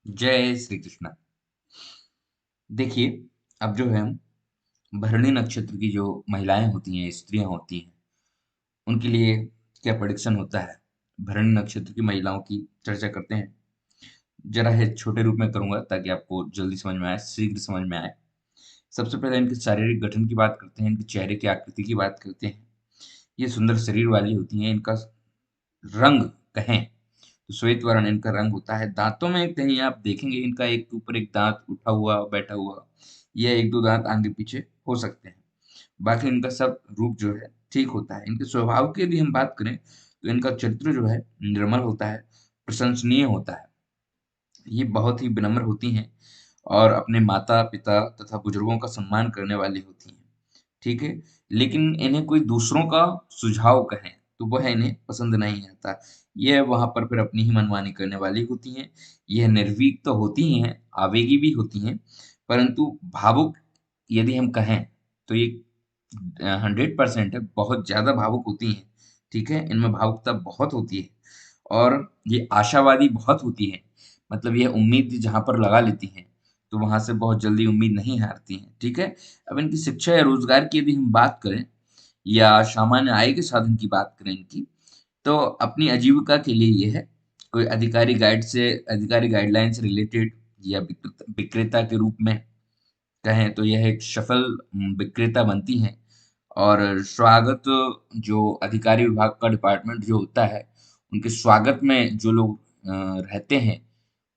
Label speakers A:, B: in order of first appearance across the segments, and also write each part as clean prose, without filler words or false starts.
A: जय श्री कृष्ण। देखिए, अब जो है भरणी नक्षत्र की जो महिलाएं होती हैं, स्त्रियां होती हैं, उनके लिए क्या प्रेडिक्शन होता है। भरणी नक्षत्र की महिलाओं की चर्चा करते हैं। जरा है छोटे रूप में करूंगा ताकि आपको जल्दी समझ में आए, शीघ्र समझ में आए। सबसे पहले इनके शारीरिक गठन की बात करते हैं, इनके चेहरे की आकृति की बात करते हैं। ये सुंदर शरीर वाली होती हैं। इनका रंग कहें तो श्वेत वर्ण इनका रंग होता है। दांतों में कहीं आप देखेंगे इनका एक के ऊपर एक दांत उठा हुआ बैठा हुआ, या एक दो दांत आगे पीछे हो सकते हैं। बाकी इनका सब रूप जो है ठीक होता है। इनके स्वभाव की यदि हम बात करें तो इनका चरित्र जो है निर्मल होता है, प्रशंसनीय होता है। ये बहुत ही विनम्र होती हैं और अपने माता पिता तथा बुजुर्गों का सम्मान करने वाली होती हैं। ठीक है। लेकिन इन्हें कोई दूसरों का सुझाव कहें तो वह इन्हें पसंद नहीं आता। यह वहां पर फिर अपनी ही मनमानी करने वाली होती हैं। यह निर्भीक तो होती ही हैं, आवेगी भी होती हैं, परंतु भावुक यदि हम कहें तो ये 100% है, बहुत ज्यादा भावुक होती हैं। ठीक है, इनमें भावुकता बहुत होती है और ये आशावादी बहुत होती है। मतलब यह उम्मीद जहां पर लगा लेती हैं तो वहां से बहुत जल्दी उम्मीद नहीं हारती हैं। ठीक है। अब इनकी शिक्षा या रोजगार की यदि हम बात करें या सामान्य आय के साधन की बात करें इनकी, तो अपनी आजीविका के लिए ये है कोई अधिकारी गाइडलाइन से रिलेटेड या विक्रेता के रूप में कहें तो यह एक सफल विक्रेता बनती हैं। और स्वागत, जो अधिकारी विभाग का डिपार्टमेंट जो होता है, उनके स्वागत में जो लोग रहते हैं,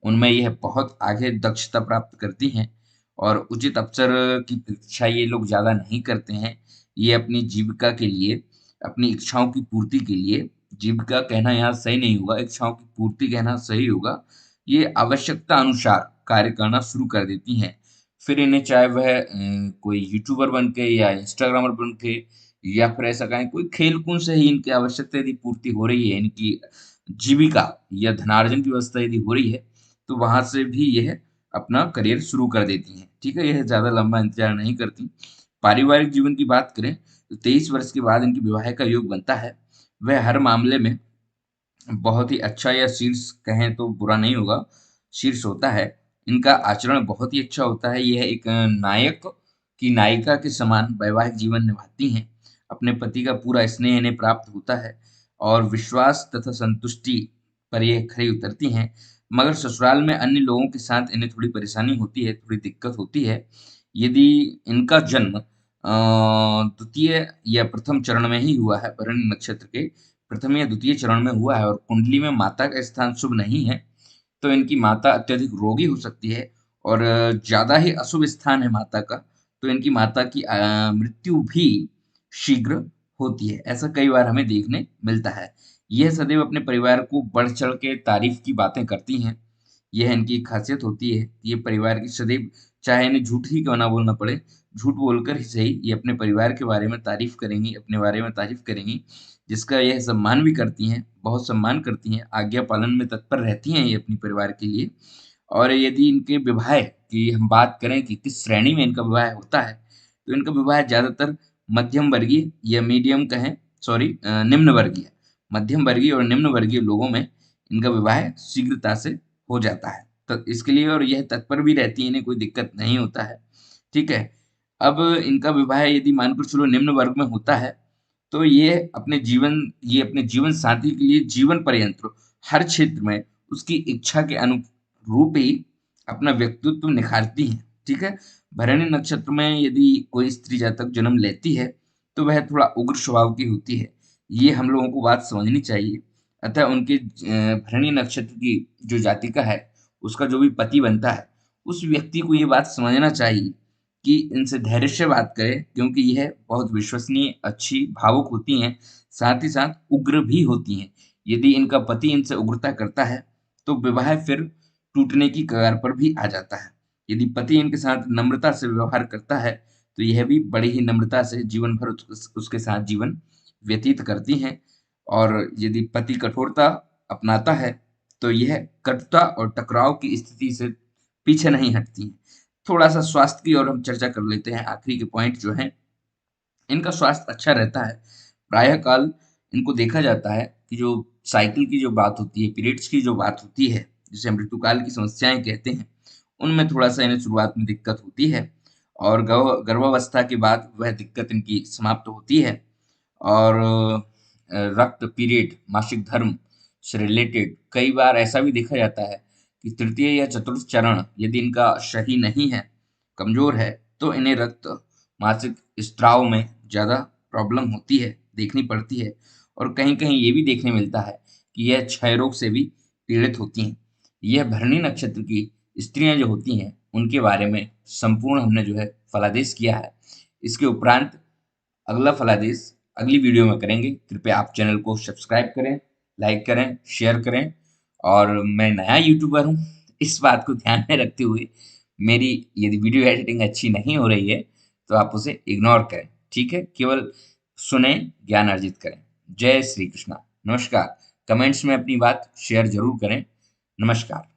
A: उनमें यह बहुत आगे दक्षता प्राप्त करती हैं। और उचित अवसर की प्रतीक्षा ये लोग ज़्यादा नहीं करते हैं। ये अपनी जीविका के लिए, अपनी इच्छाओं की पूर्ति के लिए, जीविका कहना यहाँ सही नहीं होगा, इच्छाओं की पूर्ति कहना सही होगा, ये आवश्यकता अनुसार कार्य करना शुरू कर देती हैं। फिर इन्हें चाहे वह कोई यूट्यूबर बन के या इंस्टाग्रामर बन के या फिर ऐसा कहें कोई खेल-कूद से ही इनकी आवश्यकता यदि पूर्ति हो रही है, इनकी जीविका या धनार्जन की व्यवस्था यदि हो रही है, तो वहाँ से भी यह अपना करियर शुरू कर देती हैं। ठीक है? यह ज़्यादा लंबा इंतज़ार नहीं करती। पारिवारिक जीवन की बात करें तो 23 वर्ष के बाद इनके विवाह का योग बनता है। वह हर मामले में बहुत ही अच्छा या शीर्ष कहें तो बुरा नहीं होगा, शीर्ष होता है। इनका आचरण बहुत ही अच्छा होता है। यह एक नायक की नायिका के समान वैवाहिक जीवन निभाती हैं। अपने पति का पूरा स्नेह इन्हें प्राप्त होता है और विश्वास तथा संतुष्टि पर ये खरी उतरती हैं। मगर ससुराल में अन्य लोगों के साथ इन्हें थोड़ी परेशानी होती है, थोड़ी दिक्कत होती है। यदि इनका जन्म द्वितीय या प्रथम चरण में ही हुआ है, भरणी नक्षत्र के प्रथम या द्वितीय चरण में हुआ है और कुंडली में माता का स्थान शुभ नहीं है, तो इनकी माता अत्यधिक रोगी हो सकती है। और ज़्यादा ही अशुभ स्थान है माता का, तो इनकी माता की मृत्यु भी शीघ्र होती है। ऐसा कई बार हमें देखने मिलता है। यह सदैव अपने परिवार को बढ़-चढ़ के तारीफ़ की बातें करती हैं। यह इनकी एक ख़ासियत होती है। ये परिवार की सदैव, चाहे इन्हें झूठ ही क्यों ना बोलना पड़े, झूठ बोलकर ही सही ये अपने परिवार के बारे में तारीफ़ करेंगी, अपने बारे में तारीफ़ करेंगी, जिसका यह सम्मान भी करती हैं, बहुत सम्मान करती हैं, आज्ञा पालन में तत्पर रहती हैं ये अपने परिवार के लिए। और यदि इनके विवाह की हम बात करें कि किस श्रेणी में इनका विवाह होता है, तो इनका विवाह ज़्यादातर मध्यम वर्गीय या मीडियम कहें, सॉरी निम्न वर्गीय, मध्यम वर्गीय और निम्न वर्गीय लोगों में इनका विवाह शीघ्रता से हो जाता है। तो इसके लिए और यह तत्पर भी रहती हैं, इन्हें कोई दिक्कत नहीं होता है। ठीक है? अब इनका विवाह यदि मानकर चलो निम्न वर्ग में होता है, तो ये अपने जीवन साथी के लिए जीवन पर्यंत हर क्षेत्र में उसकी इच्छा के अनुरूप ही अपना व्यक्तित्व निखारती हैं। ठीक है? भरणी नक्षत्र में यदि कोई स्त्री जातक जन्म लेती है, तो वह थोड़ा उग्र स्वभाव की होती है। ये हम लोगों को बात समझनी चाहिए। अतः उनके भरणी नक्षत्र की जो जातिका है, उसका जो भी पति बनता है, उस व्यक्ति को ये बात समझना चाहिए कि इनसे धैर्य से बात करें, क्योंकि यह बहुत विश्वसनीय, अच्छी, भावुक होती हैं, साथ ही साथ उग्र भी होती हैं। यदि इनका पति इनसे उग्रता करता है, तो विवाह फिर टूटने की कगार पर भी आ जाता है। यदि पति इनके साथ नम्रता से व्यवहार करता है, तो यह भी बड़ी ही नम्रता से जीवन भर उसके साथ जीवन व्यतीत करती हैं। और यदि पति कठोरता अपनाता है, तो यह कटुता और टकराव की स्थिति से पीछे नहीं हटती हैं। थोड़ा-सा स्वास्थ्य की ओर हम चर्चा कर लेते हैं, आखिरी के पॉइंट जो हैं, इनका स्वास्थ्य अच्छा रहता है। प्रायः काल इनको देखा जाता है कि जो साइकिल की जो बात होती है, पीरियड्स की जो बात होती है, जिसे मृत्युकाल की समस्याएं कहते हैं, उनमें थोड़ा सा इन्हें शुरुआत में दिक्कत होती है और गर्भावस्था के बाद वह दिक्कत इनकी समाप्त होती है। और रक्त पीरियड मासिक धर्म से रिलेटेड कई बार ऐसा भी देखा जाता है कि तृतीय या चतुर्थ चरण यदि इनका सही नहीं है, कमजोर है, तो इन्हें रक्त मासिक स्त्राव में ज़्यादा प्रॉब्लम होती है, देखनी पड़ती है। और कहीं कहीं ये भी देखने मिलता है कि यह क्षय रोग से भी पीड़ित होती हैं। यह भरणी नक्षत्र की स्त्रियां जो होती हैं उनके बारे में संपूर्ण हमने जो है फलादेश किया है। इसके उपरांत अगला फलादेश अगली वीडियो में करेंगे। कृपया आप चैनल को सब्सक्राइब करें, लाइक करें, शेयर करें। और मैं नया यूट्यूबर हूँ, इस बात को ध्यान में रखते हुए मेरी यदि वीडियो एडिटिंग अच्छी नहीं हो रही है तो आप उसे इग्नोर करें, ठीक है? केवल सुने, ज्ञान अर्जित करें। जय श्री कृष्णा। नमस्कार। कमेंट्स में अपनी बात शेयर जरूर करें। नमस्कार।